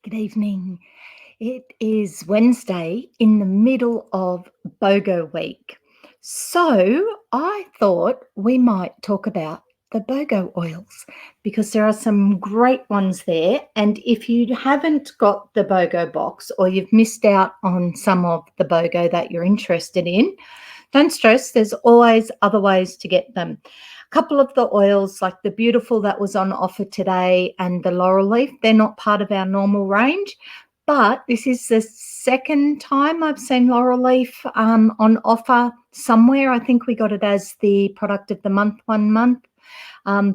Good evening. It is Wednesday in the middle of BOGO week. So I thought we might talk about the BOGO oils because there are some great ones there. And if you haven't got the BOGO box or you've missed out on some of the BOGO that you're interested in, don't stress, there's always other ways to get them. A couple of the oils, like the Beautiful that was on offer today and the Laurel Leaf, they're not part of our normal range, but this is the second time I've seen Laurel Leaf on offer somewhere. I think we got it as the product of the month 1 month.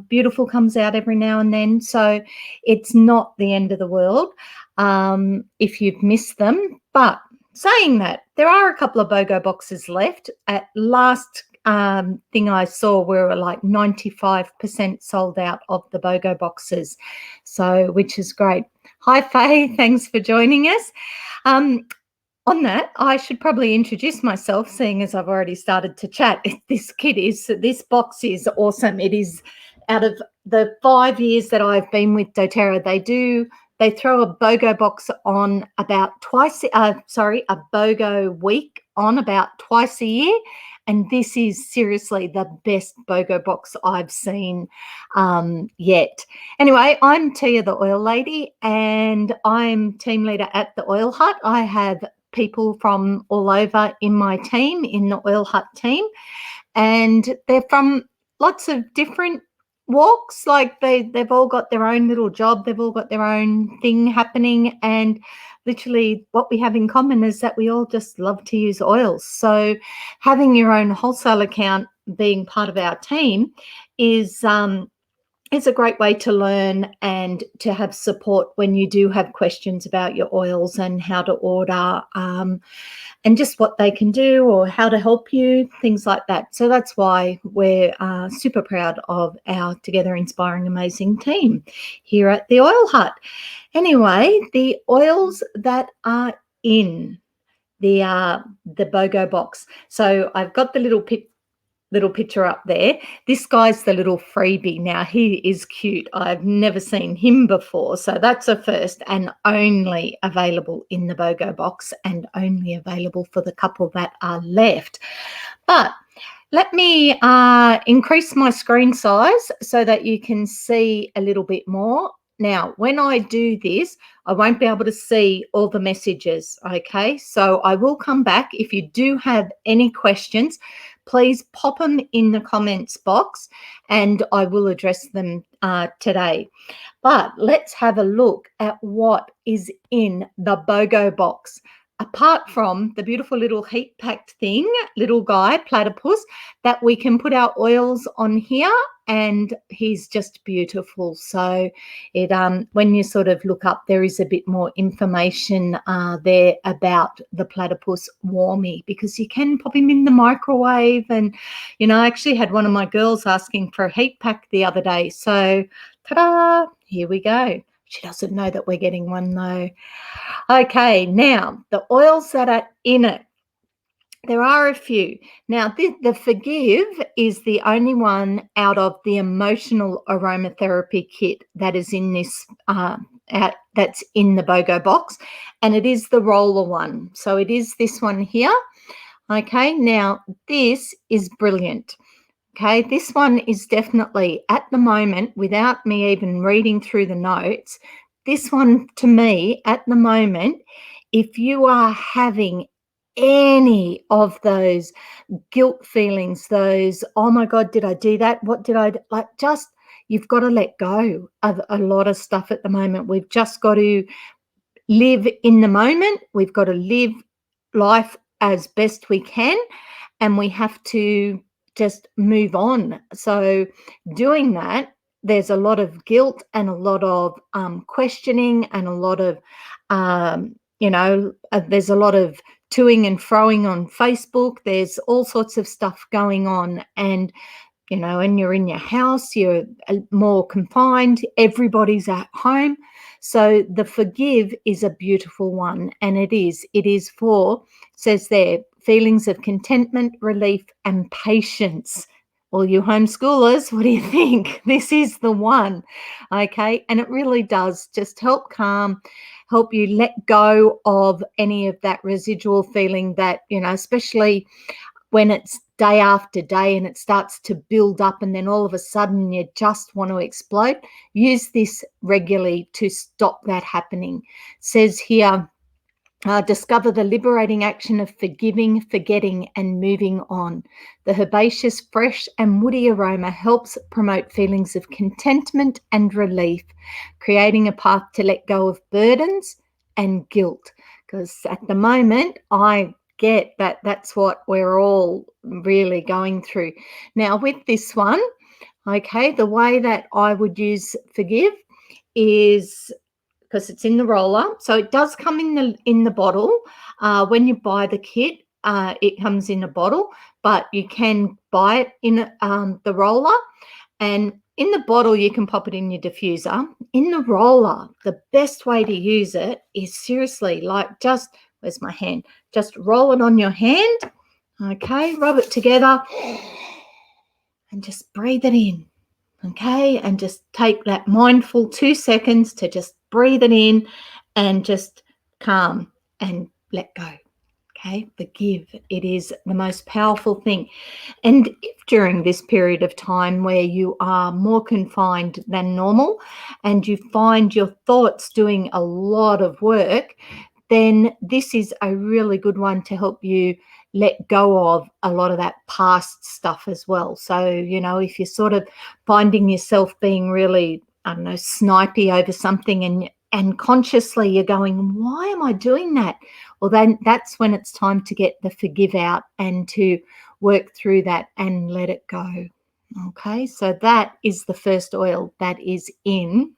Beautiful comes out every now and then, so it's not the end of the world if you've missed them. But saying that, there are a couple of BOGO boxes left. At last thing I saw, we were like 95% sold out of the BOGO boxes, so which is great. Hi, Faye. Thanks for joining us. On that, I should probably introduce myself, seeing as I've already started to chat. This box is awesome. It is out of the 5 years that I've been with doTERRA, they throw a BOGO box on about a BOGO week on about twice a year. And this is seriously the best BOGO box I've seen yet. Anyway, I'm Tiatheoillady and I'm team leader at the Oil Hut. I have people from all over in my team, in the Oil Hut team, and they're from lots of different walks. Like they've all got their own little job, they've all got their own thing happening, and literally what we have in common is that we all just love to use oils. So having your own wholesale account being part of our team is it's a great way to learn and to have support when you do have questions about your oils and how to order and just what they can do or how to help you, things like that. So that's why we're super proud of our Together Inspiring Amazing team here at the Oil Hut. Anyway, the oils that are in the BOGO box. So I've got the little picture up there. This guy's the little freebie. Now, he is cute. I've never seen him before. So that's a first and only available in the BOGO box and only available for the couple that are left. But let me increase my screen size so that you can see a little bit more. Now, when I do this, I won't be able to see all the messages, okay? So I will come back. If you do have any questions, please pop them in the comments box and I will address them today. But let's have a look at what is in the BOGO box. Apart from the beautiful little heat packed thing, little guy, platypus, that we can put our oils on here, and he's just beautiful. So it when you sort of look up, there is a bit more information there about the platypus warmie, because you can pop him in the microwave. And, you know, I actually had one of my girls asking for a heat pack the other day. So ta-da, here we go. She doesn't know that we're getting one though. Okay, now the oils that are in it. There are a few. Now, the Forgive is the only one out of the emotional aromatherapy kit that is in this, that's in the BOGO box, and it is the roller one. So it is this one here. Okay, now this is brilliant. Okay, this one is definitely, at the moment, without me even reading through the notes, this one to me at the moment, if you are having any of those guilt feelings, those, oh my God, did I do that? What did I do? Like, just, you've got to let go of a lot of stuff at the moment. We've just got to live in the moment. We've got to live life as best we can, and we have to just move on. So doing that, there's a lot of guilt and a lot of questioning and a lot of, there's a lot of toing and froing on Facebook. There's all sorts of stuff going on, and you know, and you're in your house, you're more confined, everybody's at home. So the Forgive is a beautiful one, and it is for, it says there, feelings of contentment, relief, and patience. Well, you homeschoolers, what do you think? This is the one, okay? And it really does just help calm, help you let go of any of that residual feeling that, especially when it's day after day and it starts to build up and then all of a sudden you just want to explode. Use this regularly to stop that happening. It says here, discover the liberating action of forgiving, forgetting, and moving on. The herbaceous, fresh, and woody aroma helps promote feelings of contentment and relief, creating a path to let go of burdens and guilt. Because at the moment, I get that that's what we're all really going through. Now, with this one, okay, the way that I would use forgive is because it's in the roller. So it does come in the bottle. When you buy the kit, it comes in a bottle, but you can buy it in the roller. And in the bottle, you can pop it in your diffuser. In the roller, the best way to use it is seriously like just, where's my hand? Just roll it on your hand, okay? Rub it together and just breathe it in. Okay, and just take that mindful 2 seconds to just breathe it in and just calm and let go. Okay, forgive. It is the most powerful thing. And if during this period of time where you are more confined than normal and you find your thoughts doing a lot of work, then this is a really good one to help you let go of a lot of that past stuff as well. So, if you're sort of finding yourself being really, I don't know, snipey over something and consciously you're going, why am I doing that? Well, then that's when it's time to get the forgive out and to work through that and let it go. Okay, so that is the first oil that is in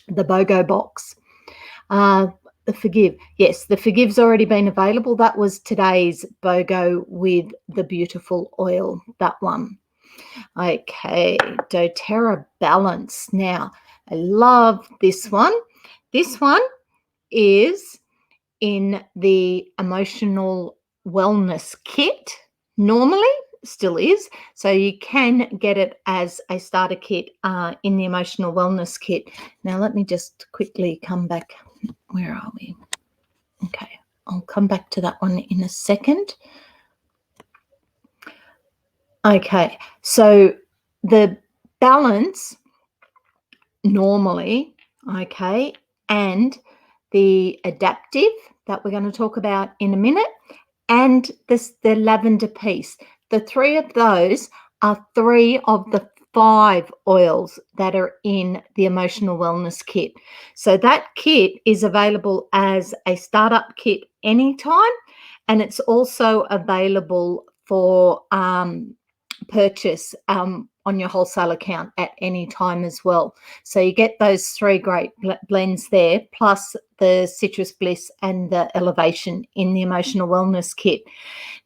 the BOGO box. The forgive. Yes, the forgive's already been available. That was today's BOGO with the beautiful oil, that one. Okay, doTERRA Balance. Now, I love this one. This one is in the emotional wellness kit. Normally, still is. So you can get it as a starter kit in the emotional wellness kit. Now, let me just quickly come back. Where are we? Okay, I'll come back to that one in a second. Okay, so the balance normally, okay, and the adaptive that we're going to talk about in a minute, and the lavender piece. The three of those are 3 of the 5 oils that are in the emotional wellness kit. So that kit is available as a startup kit anytime, and it's also available for purchase on your wholesale account at any time as well. So you get those 3 great blends there, plus the Citrus Bliss and the Elevation in the emotional wellness kit.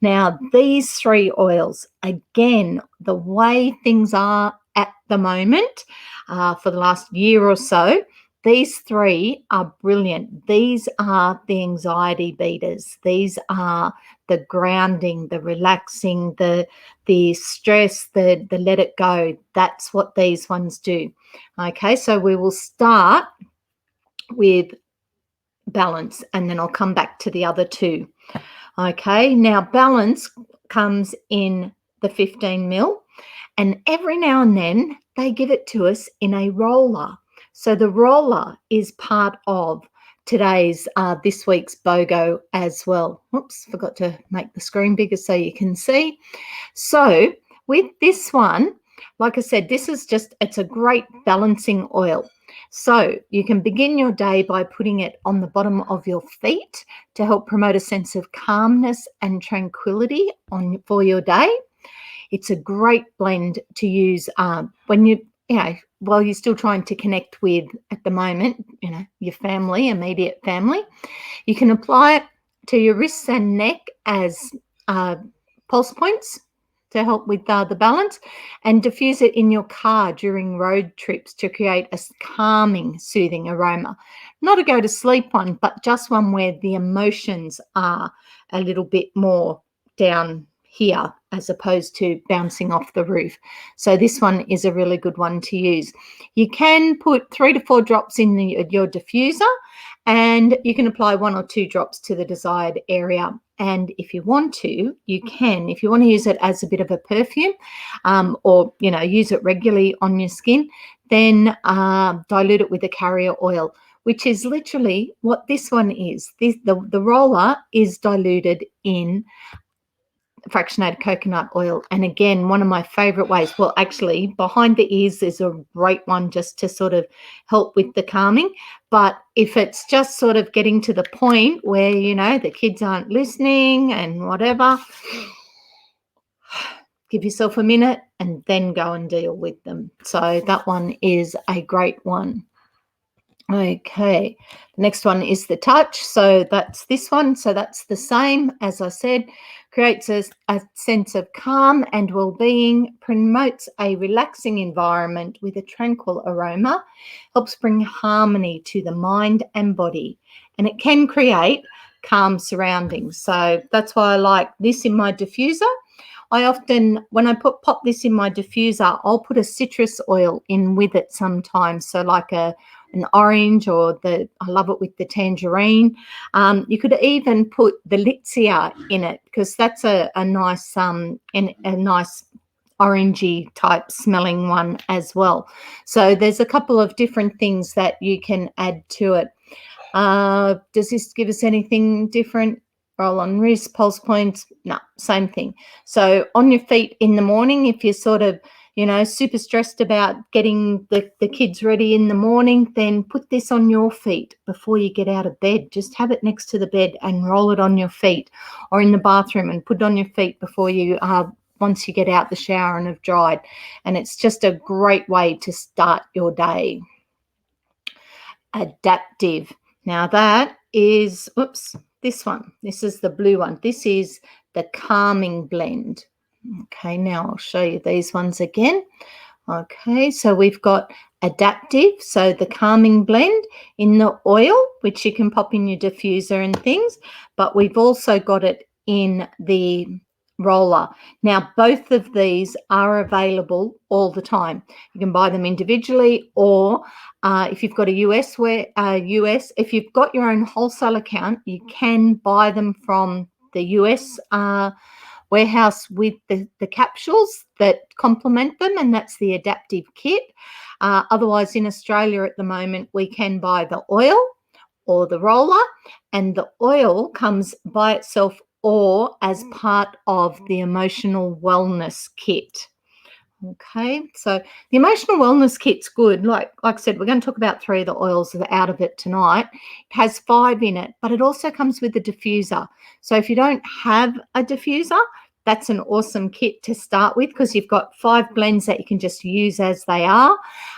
Now, these 3 oils, again, the way things are at the moment for the last year or so, these 3 are brilliant. These are the anxiety beaters. These are the grounding, the relaxing, the stress, the let it go. That's what these ones do. Okay, so we will start with balance and then I'll come back to the other 2. Okay, now balance comes in the 15 ml and every now and then they give it to us in a roller. So the roller is part of today's, this week's BOGO as well. Oops, forgot to make the screen bigger so you can see. So with this one, like I said, this is it's a great balancing oil. So you can begin your day by putting it on the bottom of your feet to help promote a sense of calmness and tranquility for your day. It's a great blend to use when while you're still trying to connect with, at the moment, your family, immediate family. You can apply it to your wrists and neck as pulse points to help with the balance, and diffuse it in your car during road trips to create a calming, soothing aroma. Not a go to sleep one, but just one where the emotions are a little bit more down here as opposed to bouncing off the roof. So this one is a really good one to use. You can put 3 to 4 drops in your diffuser, and you can apply 1 or 2 drops to the desired area. And if you want to, you can. If you want to use it as a bit of a perfume, or use it regularly on your skin, then dilute it with a carrier oil, which is literally what this one is. The roller is diluted in fractionated coconut oil. And again, one of my favorite ways, well, actually behind the ears is a great one just to sort of help with the calming. But if it's just sort of getting to the point where, the kids aren't listening and whatever, give yourself a minute and then go and deal with them. So that one is a great one. Okay, the next one is the touch. So that's this one. So that's the same, as I said, creates a sense of calm and well-being, promotes a relaxing environment with a tranquil aroma, helps bring harmony to the mind and body, and it can create calm surroundings. So that's why I like this in my diffuser. I often, when I pop this in my diffuser, I'll put a citrus oil in with it sometimes. So like an orange, or I love it with the tangerine. You could even put the Litsea in it, because that's a nice nice orangey type smelling one as well. So there's a couple of different things that you can add to it. Does this give us anything different? Roll on wrist, pulse points, no, same thing. So on your feet in the morning, if you're sort of, super stressed about getting the kids ready in the morning, then put this on your feet before you get out of bed. Just have it next to the bed and roll it on your feet, or in the bathroom and put it on your feet before you, once you get out the shower and have dried. And it's just a great way to start your day. Adaptive. Now that is, this one. This is the blue one. This is the calming blend. Okay, now I'll show you these ones again. Okay, so we've got adaptive, so the calming blend in the oil, which you can pop in your diffuser and things, but we've also got it in the roller. Now, both of these are available all the time. You can buy them individually, or if you've got a US, if you've got your own wholesale account, you can buy them from the US warehouse with the capsules that complement them, and that's the adaptive kit. Otherwise, in Australia at the moment, we can buy the oil or the roller, and the oil comes by itself or as part of the emotional wellness kit. Okay, so the emotional wellness kit's good. Like I said, we're going to talk about 3 of the oils that are out of it tonight. It has 5 in it, but it also comes with a diffuser. So if you don't have a diffuser, that's an awesome kit to start with, because you've got 5 blends that you can just use as they are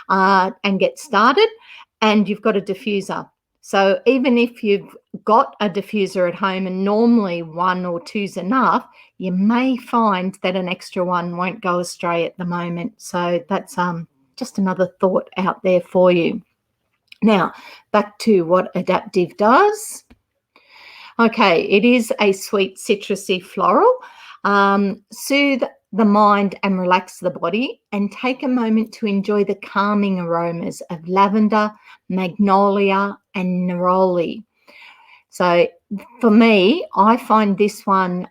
and get started, and you've got a diffuser. So even if you've got a diffuser at home and normally 1 or 2's enough, you may find that an extra one won't go astray at the moment. So that's just another thought out there for you. Now, back to what adaptive does. Okay, it is a sweet citrusy floral. Soothe the mind and relax the body, and take a moment to enjoy the calming aromas of lavender, magnolia, and neroli. So for me, I find this one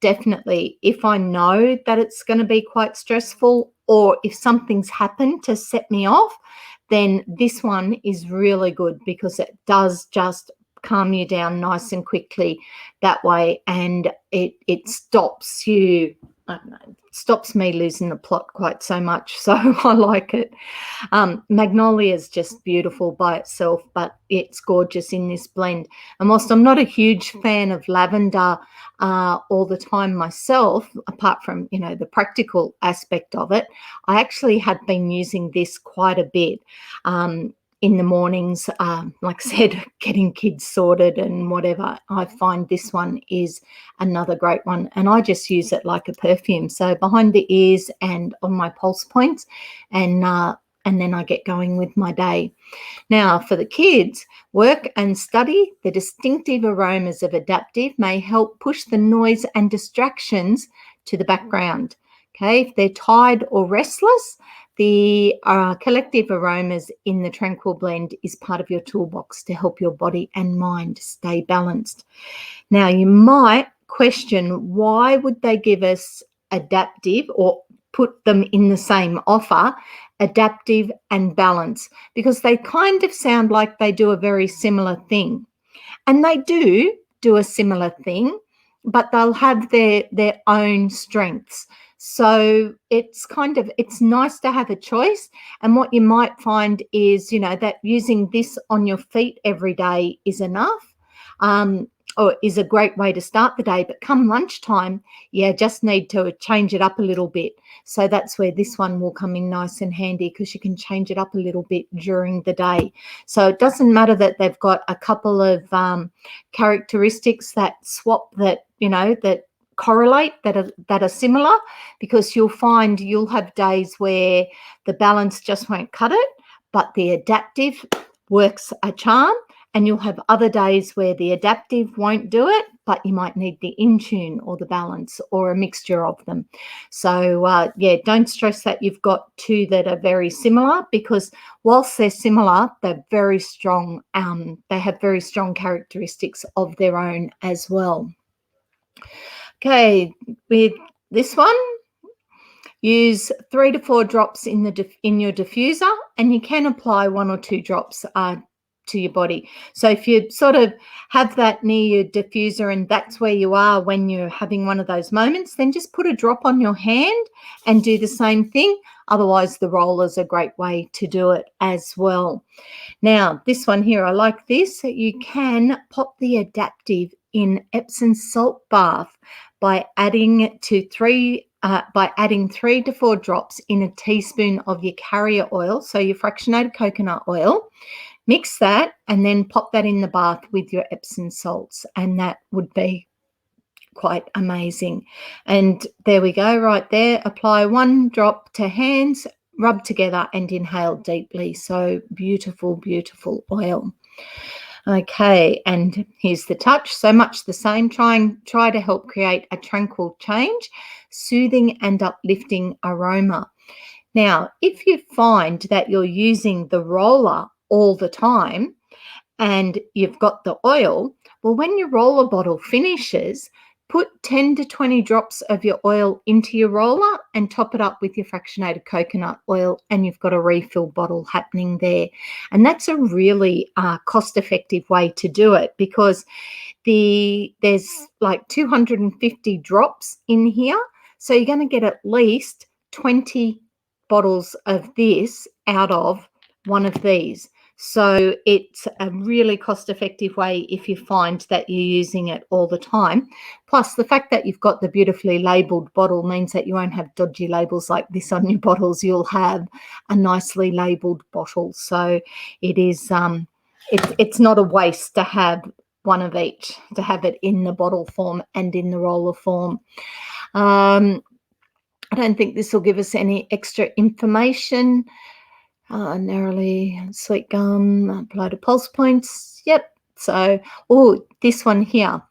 definitely, if I know that it's going to be quite stressful, or if something's happened to set me off, then this one is really good, because it does just calm you down nice and quickly that way, and it stops you, I don't know, stops me losing the plot quite so much. So I like it. Magnolia is just beautiful by itself, but it's gorgeous in this blend. And whilst I'm not a huge fan of lavender all the time myself, apart from, the practical aspect of it, I actually have been using this quite a bit. In the mornings, like I said, getting kids sorted and whatever, I find this one is another great one. And I just use it like a perfume. So behind the ears and on my pulse points, and and then I get going with my day. Now, for the kids, work and study, the distinctive aromas of adaptive may help push the noise and distractions to the background. Okay, if they're tired or restless, the collective aromas in the Tranquil blend is part of your toolbox to help your body and mind stay balanced. Now, you might question, why would they give us adaptive or put them in the same offer, adaptive and balance? Because they kind of sound like they do a very similar thing. And they do a similar thing, but they'll have their own strengths. So it's nice to have a choice. And what you might find is, that using this on your feet every day is enough. Or is a great way to start the day. But come lunchtime, just need to change it up a little bit. So that's where this one will come in nice and handy, because you can change it up a little bit during the day. So it doesn't matter that they've got a couple of characteristics that swap, that correlate, that are similar, because you'll find you'll have days where the balance just won't cut it, but the adaptive works a charm. And you'll have other days where the adaptive won't do it, but you might need the in-tune or the balance or a mixture of them. So, don't stress that you've got two that are very similar, because whilst they're similar, they're very strong. They have very strong characteristics of their own as well. Okay, with this one, use 3 to 4 drops in your diffuser, and you can apply 1 or 2 drops to your body. So if you sort of have that near your diffuser and that's where you are when you're having one of those moments, then just put a drop on your hand and do the same thing. Otherwise, the roller's a great way to do it as well. Now, this one here, I like this. You can pop the adaptive in Epsom salt bath by adding 3 to 4 drops in a teaspoon of your carrier oil, so your fractionated coconut oil. Mix that and then pop that in the bath with your Epsom salts, and that would be quite amazing. And there we go, right there. Apply 1 drop to hands, rub together and inhale deeply. So beautiful, beautiful oil. Okay, and here's the touch. So much the same. Try to help create a tranquil change, soothing and uplifting aroma. Now, if you find that you're using the roller all the time and you've got the oil, well, when your roller bottle finishes, put 10 to 20 drops of your oil into your roller and top it up with your fractionated coconut oil, and you've got a refill bottle happening there. And that's a really cost-effective way to do it, because there's like 250 drops in here, so you're going to get at least 20 bottles of this out of one of these. So it's a really cost-effective way if you find that you're using it all the time. Plus, the fact that you've got the beautifully labelled bottle means that you won't have dodgy labels like this on your bottles. You'll have a nicely labelled bottle. So it is it's not a waste to have one of each, to have it in the bottle form and in the roller form. I don't think this will give us any extra information. Narrowly sweet gum, apply to pulse points. Yep. So, this one here,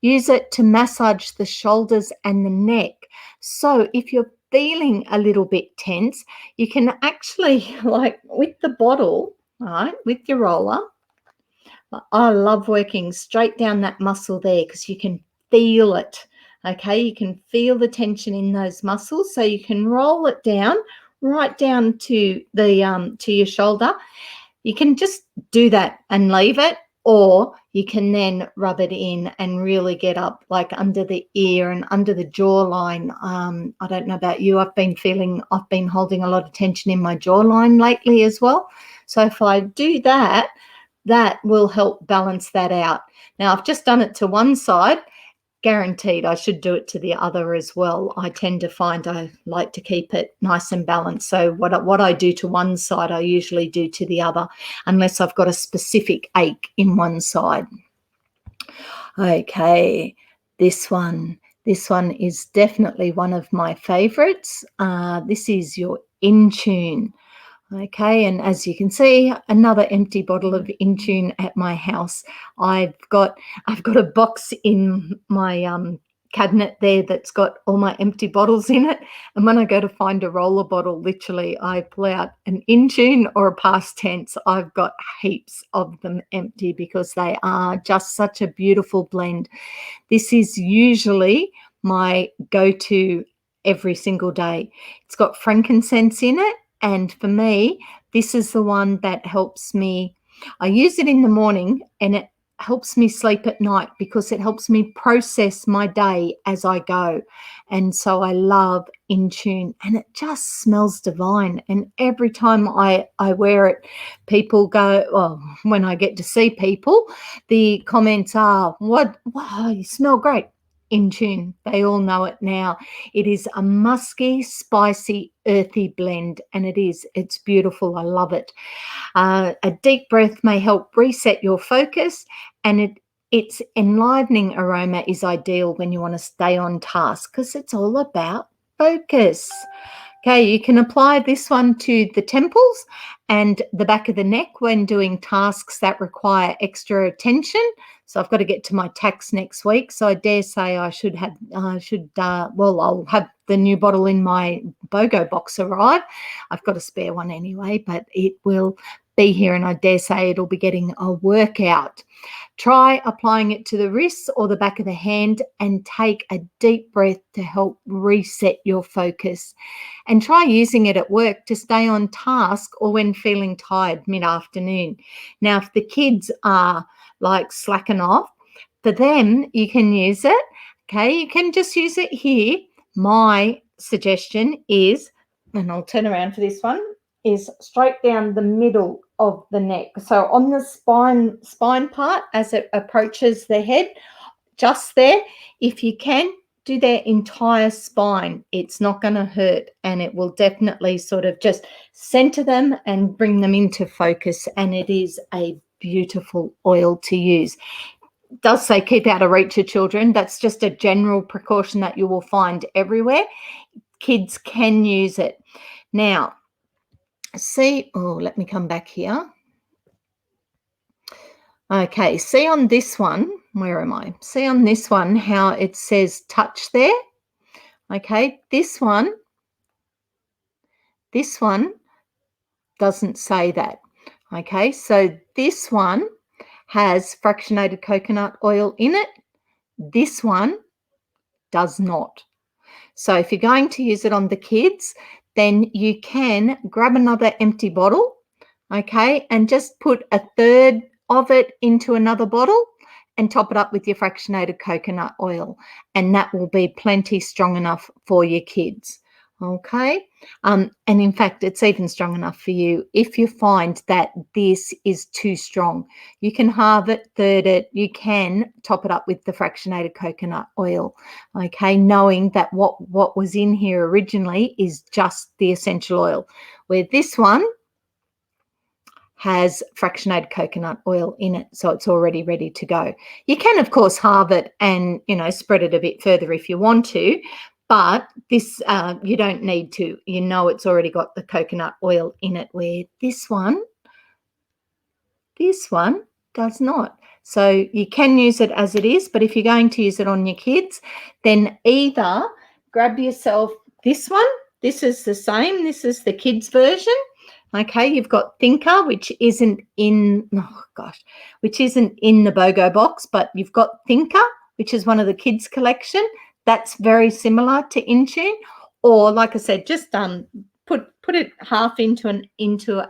use it to massage the shoulders and the neck. So if you're feeling a little bit tense, you can actually, like with the bottle, right, with your roller, I love working straight down that muscle there, because you can feel it. Okay, you can feel the tension in those muscles, so you can roll it down right down to the to your shoulder. You can just do that and leave it, or you can then rub it in and really get up like under the ear and under the jawline. I don't know about you, I've been holding a lot of tension in my jawline lately as well. So if I do that, that will help balance that out. Now, I've just done it to one side. Guaranteed I should do it to the other as well. I tend to find I like to keep it nice and balanced. So what I do to one side, I usually do to the other, unless I've got a specific ache in one side. Okay, this one is definitely one of my favorites. This is your Intune. Okay, and as you can see, another empty bottle of Intune at my house. I've got a box in my cabinet there that's got all my empty bottles in it. And when I go to find a roller bottle, literally I pull out an Intune or a past tense. I've got heaps of them empty because they are just such a beautiful blend. This is usually my go-to every single day. It's got frankincense in it, and for me, this is the one that helps me. I use it in the morning and it helps me sleep at night because it helps me process my day as I go. And so I love Intune, and it just smells divine. And every time I wear it, people go, well, when I get to see people, the comments are, wow, you smell great. Intune. They all know it now. It is a musky, spicy, earthy blend, and it's beautiful. I love it. A deep breath may help reset your focus, and its enlivening aroma is ideal when you want to stay on task because it's all about focus. Okay, you can apply this one to the temples and the back of the neck when doing tasks that require extra attention. So I've got to get to my tax next week. So I dare say I'll have the new bottle in my BOGO box arrive. I've got a spare one anyway, but it will be here, and I dare say it'll be getting a workout. Try applying it to the wrists or the back of the hand and take a deep breath to help reset your focus. And try using it at work to stay on task or when feeling tired mid-afternoon. Now, if the kids are like slacking off, for them, you can use it. Okay, you can just use it here. My suggestion is, and I'll turn around for this one, is straight down the middle of the neck. So on the spine part as it approaches the head, just there, if you can, do their entire spine. It's not going to hurt, and it will definitely sort of just center them and bring them into focus, and it is a beautiful oil to use. It does say keep out of reach of children. That's just a general precaution that you will find everywhere. Kids can use it. Now, let me come back here. Okay, see on this one, where am I? See on this one how it says touch there? Okay, this one doesn't say that. Okay, so this one has fractionated coconut oil in it. This one does not. So if you're going to use it on the kids, then you can grab another empty bottle, okay, and just put a third of it into another bottle and top it up with your fractionated coconut oil, and that will be plenty strong enough for your kids. Okay, and in fact, it's even strong enough for you if you find that this is too strong. You can halve it, third it, you can top it up with the fractionated coconut oil, okay, knowing that what was in here originally is just the essential oil, where this one has fractionated coconut oil in it, so it's already ready to go. You can, of course, halve it and, spread it a bit further if you want to, but this, you don't need to. It's already got the coconut oil in it, where this one does not. So you can use it as it is, but if you're going to use it on your kids, then either grab yourself this one. This is the same. This is the kids version. Okay, you've got Thinker, which isn't in the BOGO box, but you've got Thinker, which is one of the kids' collection. That's very similar to Intune. Or, like I said, just put it half into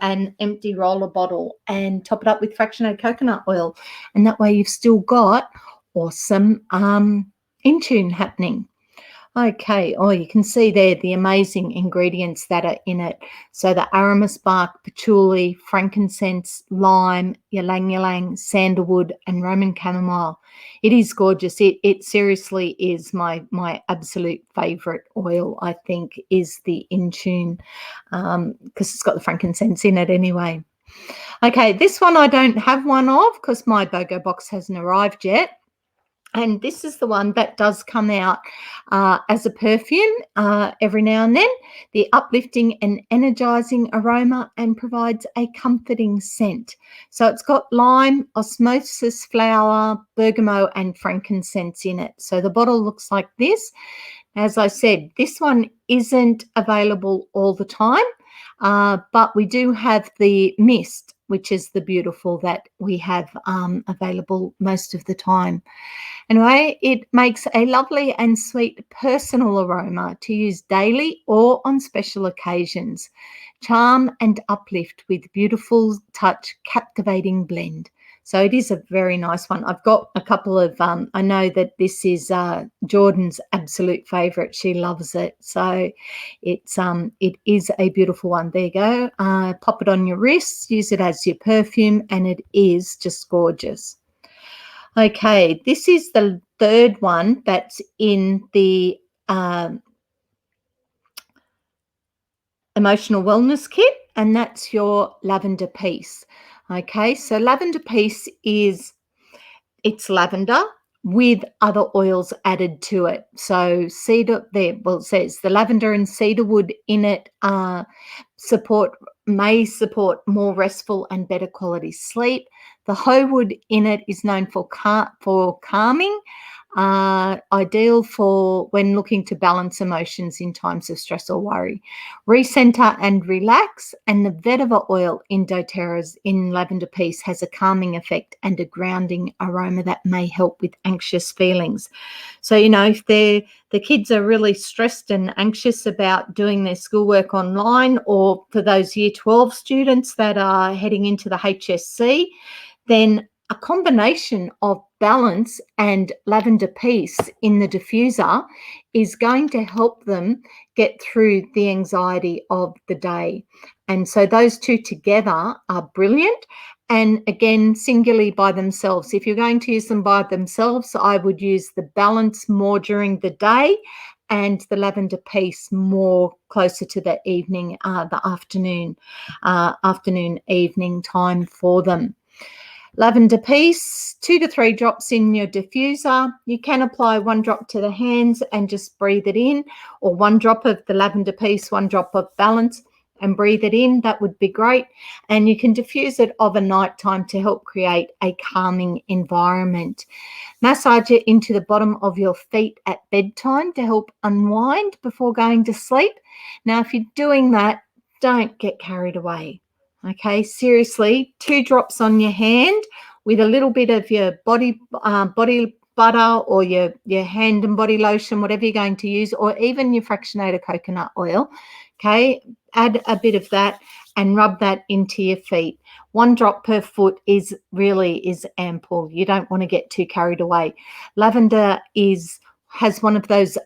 an empty roller bottle and top it up with fractionated coconut oil, and that way you've still got awesome Intune happening. Okay, you can see there the amazing ingredients that are in it. So the aramis bark, patchouli, frankincense, lime, ylang ylang, sandalwood, and Roman chamomile. It is gorgeous. It seriously is my absolute favourite oil, I think, is the Intune, because it's got the frankincense in it anyway. Okay, this one I don't have one of because my BOGO box hasn't arrived yet. And this is the one that does come out as a perfume every now and then, the uplifting and energizing aroma, and provides a comforting scent. So it's got lime, osmosis flower, bergamot, and frankincense in it. So the bottle looks like this. As I said, this one isn't available all the time, but we do have the mist, which is the beautiful that we have available most of the time. Anyway, it makes a lovely and sweet personal aroma to use daily or on special occasions. Charm and uplift with beautiful touch, captivating blend. So it is a very nice one. I've got a couple of, I know that this is Jordan's absolute favourite. She loves it. So it is a beautiful one. There you go. Pop it on your wrists, use it as your perfume, and it is just gorgeous. Okay, this is the third one that's in the emotional wellness kit, and that's your lavender piece. Okay, so lavender piece it's lavender with other oils added to it. So cedar there, well, it says the lavender and cedarwood in it may support more restful and better quality sleep. The hoewood in it is known for calming, ideal for when looking to balance emotions in times of stress or worry. Recenter and relax, and the vetiver oil in doTERRA's in lavender piece has a calming effect and a grounding aroma that may help with anxious feelings. So, if the kids are really stressed and anxious about doing their schoolwork online, or for those Year 12 students that are heading into the HSC, then a combination of balance and lavender piece in the diffuser is going to help them get through the anxiety of the day. And so those two together are brilliant. And again, singularly by themselves. If you're going to use them by themselves, I would use the balance more during the day and the lavender piece more closer to the evening, the afternoon, evening time for them. Lavender piece, 2 to 3 drops in your diffuser. You can apply 1 drop to the hands and just breathe it in, or 1 drop of the lavender piece, 1 drop of balance, and breathe it in. That would be great. And you can diffuse it over night time to help create a calming environment. Massage it into the bottom of your feet at bedtime to help unwind before going to sleep. Now, if you're doing that, don't get carried away. Okay, seriously, 2 drops on your hand with a little bit of your body butter, or your hand and body lotion, whatever you're going to use, or even your fractionated coconut oil. Okay, add a bit of that and rub that into your feet. 1 drop per foot is ample. You don't want to get too carried away. Lavender has one of those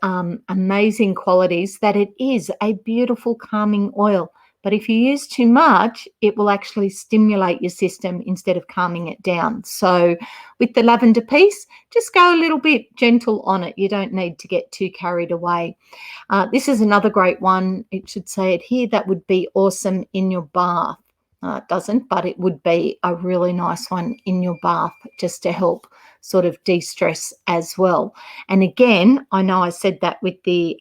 amazing qualities that it is a beautiful calming oil. But if you use too much, it will actually stimulate your system instead of calming it down. So with the lavender piece, just go a little bit gentle on it. You don't need to get too carried away. This is another great one. It should say it here. That would be awesome in your bath. It doesn't, but it would be a really nice one in your bath just to help sort of de-stress as well. And again, I know I said that with the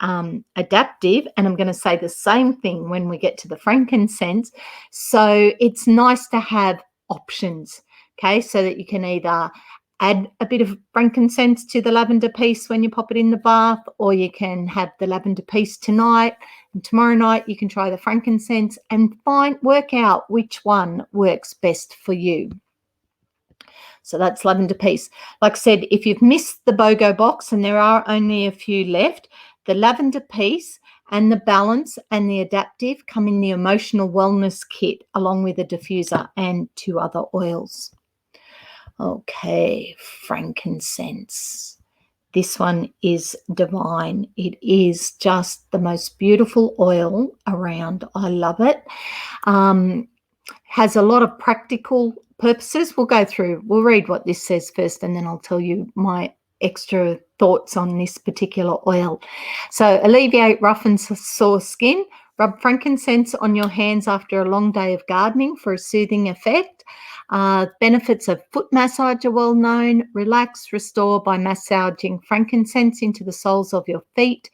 adaptive, and I'm going to say the same thing when we get to the frankincense. So it's nice to have options, okay, so that you can either add a bit of frankincense to the lavender piece when you pop it in the bath, or you can have the lavender piece tonight, and tomorrow night you can try the frankincense and work out which one works best for you. So that's lavender piece. Like I said, if you've missed the BOGO box, and there are only a few left, the lavender piece and the balance and the adaptive come in the emotional wellness kit, along with a diffuser and 2 other oils. Okay, frankincense. This one is divine. It is just the most beautiful oil around. I love it. Has a lot of practical purposes. We'll read what this says first, and then I'll tell you my extra thoughts on this particular oil. So alleviate rough and sore skin, Rub frankincense on your hands after a long day of gardening for a soothing effect. Benefits of foot massage are well known. Relax, restore by massaging frankincense into the soles of your feet.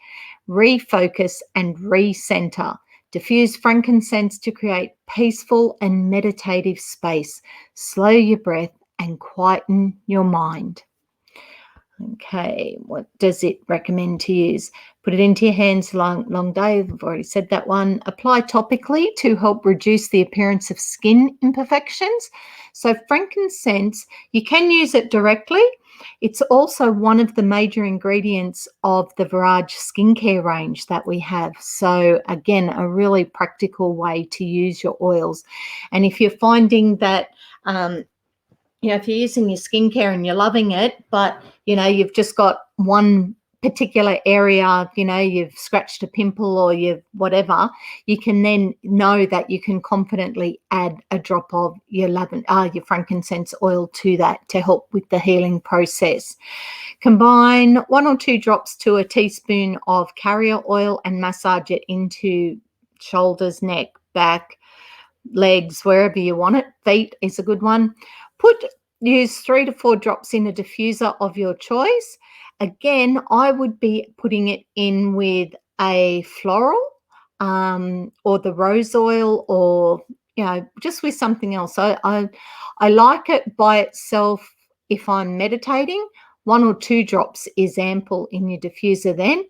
Refocus and recenter. Diffuse frankincense to create peaceful and meditative space. Slow your breath and quieten your mind. Okay, what does it recommend to use? Put it into your hands, long day. I've already said that one. Apply topically to help reduce the appearance of skin imperfections. So frankincense, you can use it directly. It's also one of the major ingredients of the Virage skincare range that we have. So again, a really practical way to use your oils. And if you're finding that if you're using your skincare and you're loving it, but, you've just got one particular area, you've scratched a pimple or you've whatever, you can then know that you can confidently add a drop of your frankincense oil to that to help with the healing process. Combine 1 or 2 drops to a teaspoon of carrier oil and massage it into shoulders, neck, back, legs, wherever you want it. Feet is a good one. Use 3 to 4 drops in a diffuser of your choice. Again, I would be putting it in with a floral or the rose oil, or just with something else. I like it by itself if I'm meditating. 1 or 2 drops is ample in your diffuser then.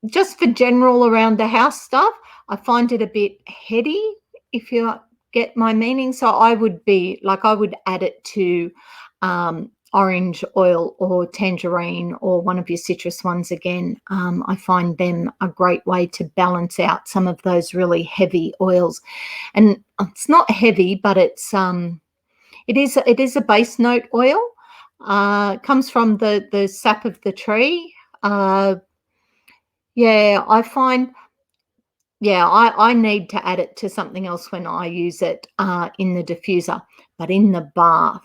Just for general around the house stuff, I find it a bit heady, if you get my meaning. So I would add it to orange oil or tangerine or one of your citrus ones again. I find them a great way to balance out some of those really heavy oils. And it's not heavy, but it is a base note oil. It comes from the sap of the tree. I find, I need to add it to something else when I use it in the diffuser. But in the bath,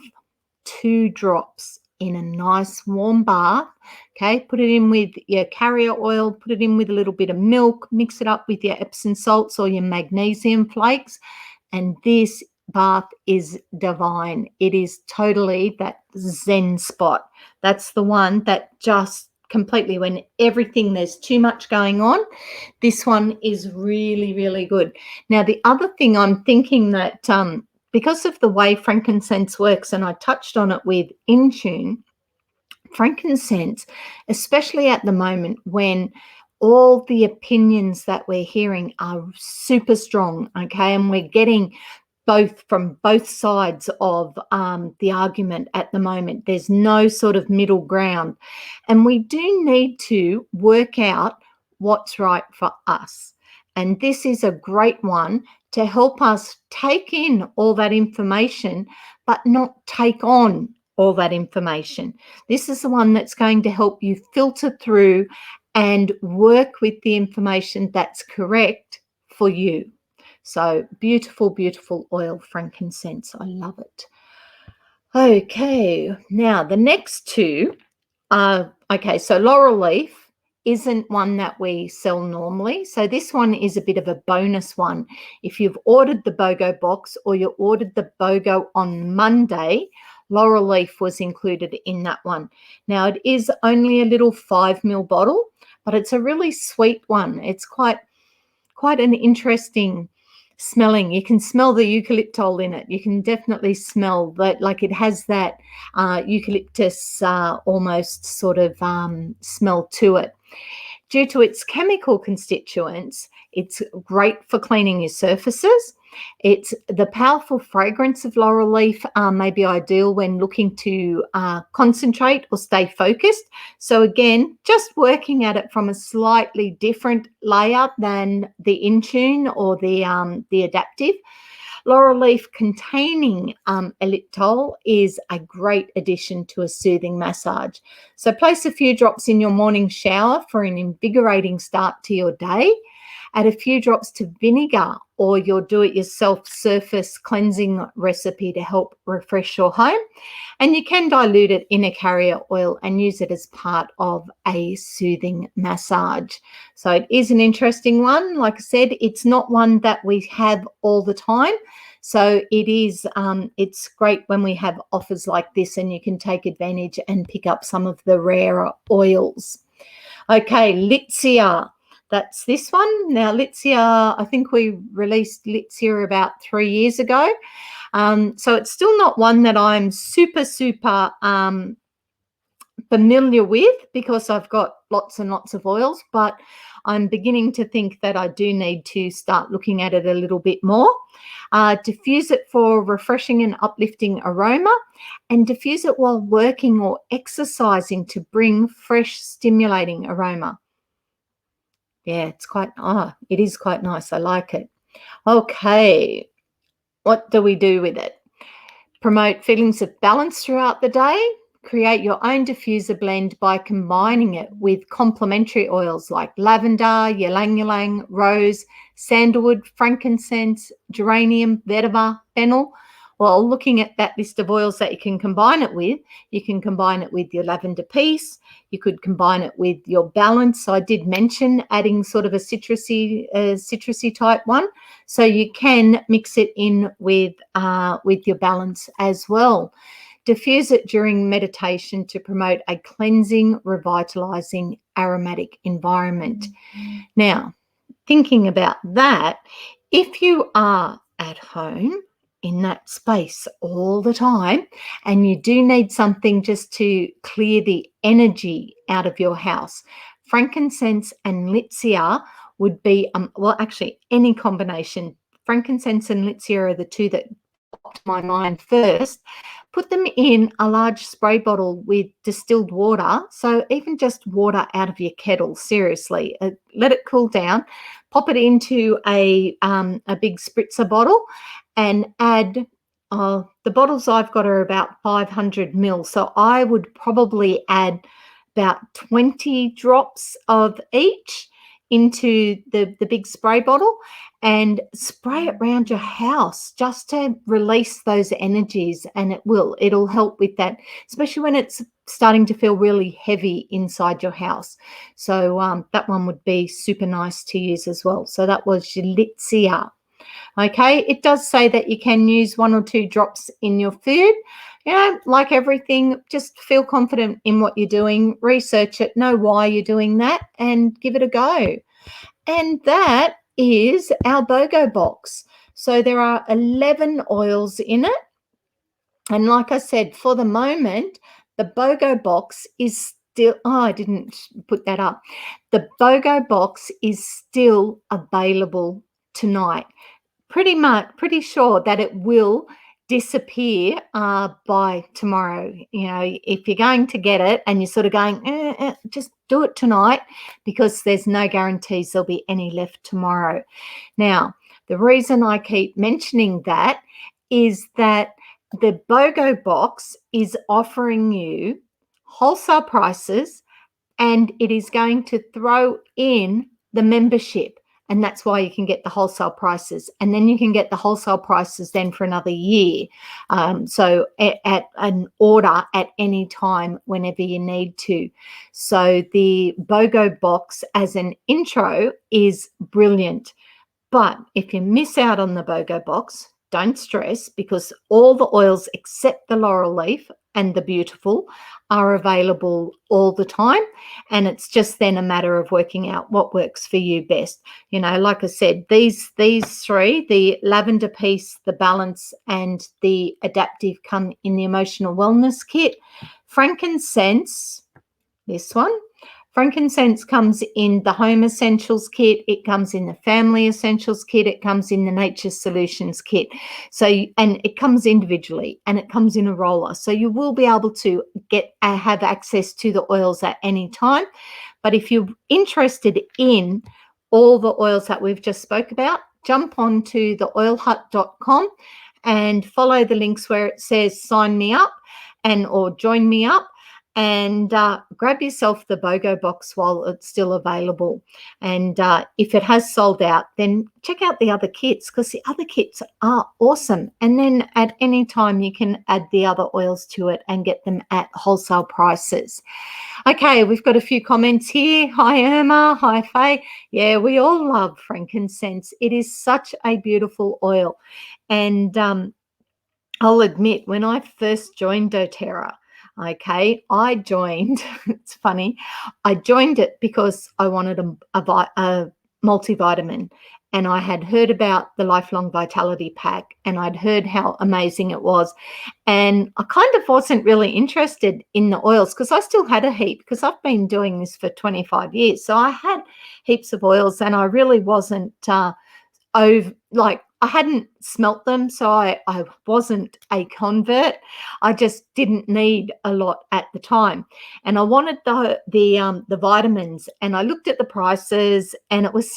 2 drops in a nice warm bath, okay? Put it in with your carrier oil, put it in with a little bit of milk, mix it up with your Epsom salts or your magnesium flakes, and this bath is divine. It is totally that Zen spot. That's the one that just completely, when there's too much going on, this one is really, really good. Now, the other thing I'm thinking that because of the way frankincense works, and I touched on it with Intune, frankincense, especially at the moment when all the opinions that we're hearing are super strong, okay, and we're getting from both sides of the argument at the moment. There's no sort of middle ground. And we do need to work out what's right for us. And this is a great one to help us take in all that information, but not take on all that information. This is the one that's going to help you filter through and work with the information that's correct for you. So beautiful, beautiful oil, frankincense. I love it. Okay, now the next 2 are, so laurel leaf isn't one that we sell normally. So this one is a bit of a bonus one. If you've ordered the BOGO box or you ordered the BOGO on Monday, laurel leaf was included in that one. Now it is only a little 5 ml bottle, but it's a really sweet one. It's quite an interesting smelling. You can smell the eucalyptol in it. You can definitely smell that, like it has that eucalyptus almost sort of smell to it. Due to its chemical constituents, it's great for cleaning your surfaces. It's the powerful fragrance of laurel leaf may be ideal when looking to concentrate or stay focused. So again, just working at it from a slightly different layer than the Intune or the Adaptive. Laurel leaf containing elliptol is a great addition to a soothing massage. So place a few drops in your morning shower for an invigorating start to your day. Add a few drops to vinegar or your do-it-yourself surface cleansing recipe to help refresh your home. And you can dilute it in a carrier oil and use it as part of a soothing massage. So it is an interesting one. Like I said, it's not one that we have all the time. So it's great when we have offers like this and you can take advantage and pick up some of the rarer oils. Okay, Litsea. That's this one. Now, Litsea, I think we released Litsea about 3 years ago. So it's still not one that I'm super familiar with because I've got lots and lots of oils, but I'm beginning to think that I do need to start looking at it a little bit more. Diffuse it for refreshing and uplifting aroma, and diffuse it while working or exercising to bring fresh, stimulating aroma. Yeah, it is quite nice. I like it. Okay, what do we do with it? Promote feelings of balance throughout the day. Create your own diffuser blend by combining it with complementary oils like lavender, ylang-ylang, rose, sandalwood, frankincense, geranium, vetiver, fennel. Well, looking at that list of oils that you can combine it with, you can combine it with your lavender piece. You could combine it with your balance. So I did mention adding sort of a citrusy type one. So you can mix it in with your balance as well. Diffuse it during meditation to promote a cleansing, revitalizing, aromatic environment. Now, thinking about that, if you are at home in that space all the time and you do need something just to clear the energy out of your house, frankincense and Litsea would be, well, actually any combination. Frankincense and Litsea are the two that popped to my mind first. Put them in a large spray bottle with distilled water. So even just water out of your kettle, seriously, let it cool down. Pop it into a big spritzer bottle and add, the bottles I've got are about 500 ml. So I would probably add about 20 drops of each into the big spray bottle and spray it around your house just to release those energies, and it'll help with that, especially when it's starting to feel really heavy inside your house. So that one would be super nice to use as well. So that was Litsea. Okay, it does say that you can use 1 or 2 drops in your food. You know, like everything, just feel confident in what you're doing, research it, know why you're doing that, and give it a go. And that is our BOGO box. So there are 11 oils in it. And like I said, for the moment, the BOGO box is still, I didn't put that up. The BOGO box is still available tonight. Pretty sure that it will disappear by tomorrow. You know, if you're going to get it and you're sort of going, just do it tonight, because there's no guarantees there'll be any left tomorrow. Now, the reason I keep mentioning that is that the BOGO box is offering you wholesale prices, and it is going to throw in the membership. And that's why you can get the wholesale prices. And then you can get the wholesale prices then for another year. So at an order at any time whenever you need to. So the BOGO box as an intro is brilliant. But if you miss out on the BOGO box, don't stress, because all the oils except the laurel leaf and the beautiful are available all the time. And it's just then a matter of working out what works for you best. You know, like I said, these 3, the lavender piece, the balance, and the adaptive, come in the emotional wellness kit. Frankincense, this one. Frankincense comes in the Home Essentials kit. It comes in the Family Essentials kit. It comes in the Nature Solutions kit. So, and it comes individually, and it comes in a roller. So you will be able to have access to the oils at any time. But if you're interested in all the oils that we've just spoke about, jump on to theoilhut.com and follow the links where it says sign me up or join me up. and grab yourself the BOGO box while it's still available. And if it has sold out, then check out the other kits, because the other kits are awesome. And then at any time you can add the other oils to it and get them at wholesale prices. Okay, we've got a few comments here. Hi, Irma. Hi, Faye. Yeah, we all love frankincense. It is such a beautiful oil. And I'll admit, when I first joined doTERRA, okay, I joined, it's funny, I joined it because I wanted a multivitamin, and I had heard about the Lifelong Vitality Pack, and I'd heard how amazing it was. And I kind of wasn't really interested in the oils, because I still had a heap, because I've been doing this for 25 years. So I had heaps of oils, and I really wasn't I hadn't smelt them, so I wasn't a convert. I just didn't need a lot at the time, and I wanted the vitamins, and I looked at the prices, and it was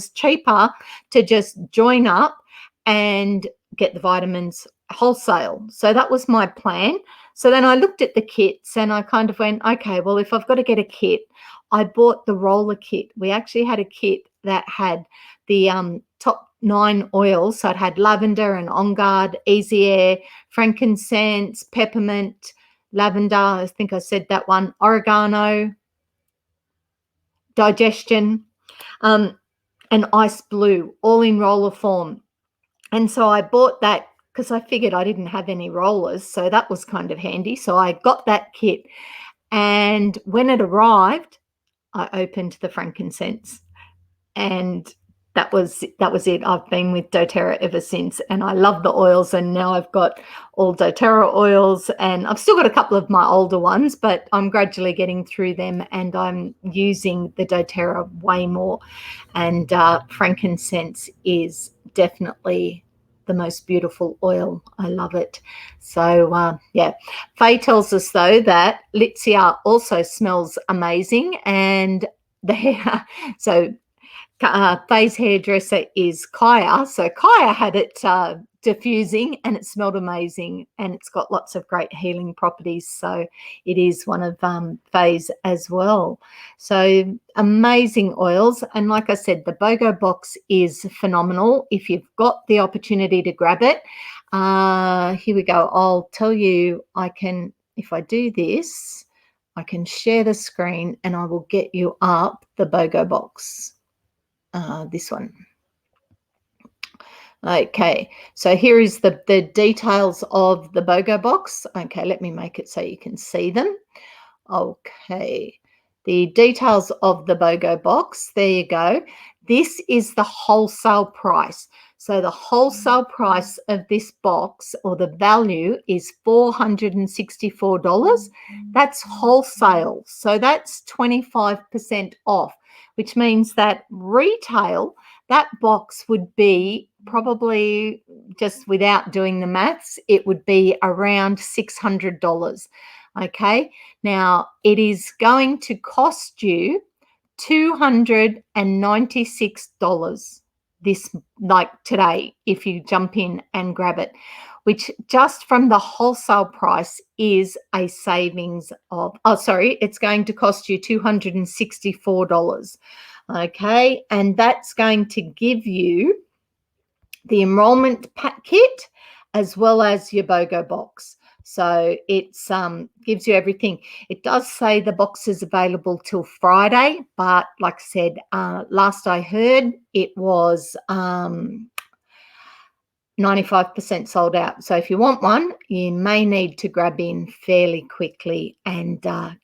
cheaper to just join up and get the vitamins wholesale. So that was my plan. So then I looked at the kits, and I kind of went, okay, well, if I've got to get a kit, I bought the roller kit. We actually had a kit that had the top 9 oils. So it had lavender and On Guard, Easy Air, frankincense, peppermint, lavender, I think I said that one, oregano, digestion, and ice blue, all in roller form. And so I bought that because I figured I didn't have any rollers, so that was kind of handy. So I got that kit, and when it arrived, I opened the frankincense, and that was it. I've been with doTERRA ever since, and I love the oils, and now I've got all doTERRA oils, and I've still got a couple of my older ones, but I'm gradually getting through them, and I'm using the doTERRA way more. And frankincense is definitely the most beautiful oil. I love it. So yeah, Faye tells us though that Litsea also smells amazing, and so Faye's hairdresser is Kaya. So Kaya had it diffusing, and it smelled amazing, and it's got lots of great healing properties. So it is one of Faye's as well. So amazing oils. And like I said, the BOGO box is phenomenal if you've got the opportunity to grab it. Here we go. I'll tell you, if I do this, I can share the screen, and I will get you up the BOGO box. This one. Okay, so here is the details of the BOGO box. Okay, let me make it so you can see them. Okay, the details of the BOGO box. There you go. This is the wholesale price. So the wholesale price of this box, or the value, is $464. That's wholesale. So that's 25% off, which means that retail, that box would be probably, just without doing the maths, it would be around $600. Okay, now it is going to cost you $296 today if you jump in and grab it, which just from the wholesale price is a savings of, it's going to cost you $264. Okay, and that's going to give you the enrollment kit as well as your BOGO box. So it's gives you everything. It does say the box is available till Friday, but like I said, last I heard, it was 95% sold out. So if you want one, you may need to grab in fairly quickly and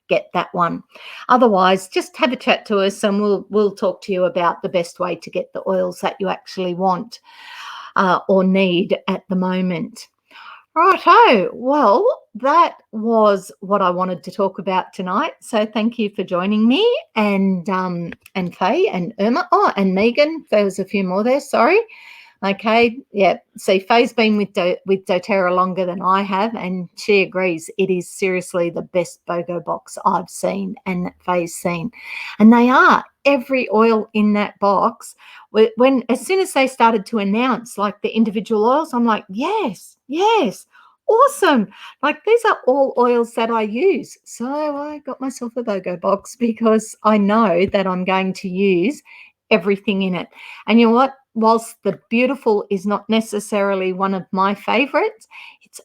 get that one. Otherwise, just have a chat to us, and we'll talk to you about the best way to get the oils that you actually want or need at the moment. Righto. Well, that was what I wanted to talk about tonight. So thank you for joining me, and Faye and Irma. Oh, and Megan. There was a few more there. Sorry. Okay, yeah. See, Faye's been with doTERRA longer than I have, and she agrees it is seriously the best BOGO box I've seen and that Faye's seen. And they are. Every oil in that box, as soon as they started to announce like the individual oils, I'm like, yes, awesome. Like, these are all oils that I use. So I got myself a BOGO box because I know that I'm going to use everything in it. And you know what? Whilst the beautiful is not necessarily one of my favorites, it's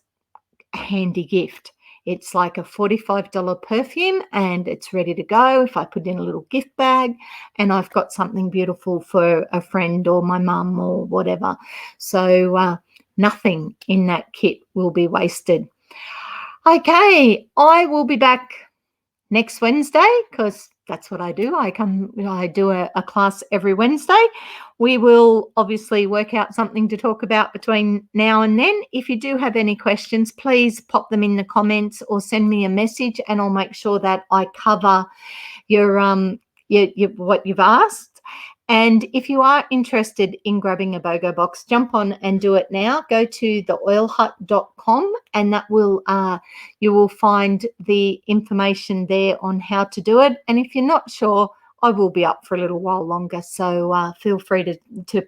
a handy gift. It's like a $45 perfume and it's ready to go if I put in a little gift bag and I've got something beautiful for a friend or my mum or whatever. So nothing in that kit will be wasted. Okay, I will be back next Wednesday because that's what I do. I do a class every Wednesday. We will obviously work out something to talk about between now and then. If you do have any questions, please pop them in the comments or send me a message and I'll make sure that I cover your what you've asked. And if you are interested in grabbing a BOGO box, jump on and do it now. Go to theoilhut.com and that will you will find the information there on how to do it. And if you're not sure, I will be up for a little while longer. So feel free to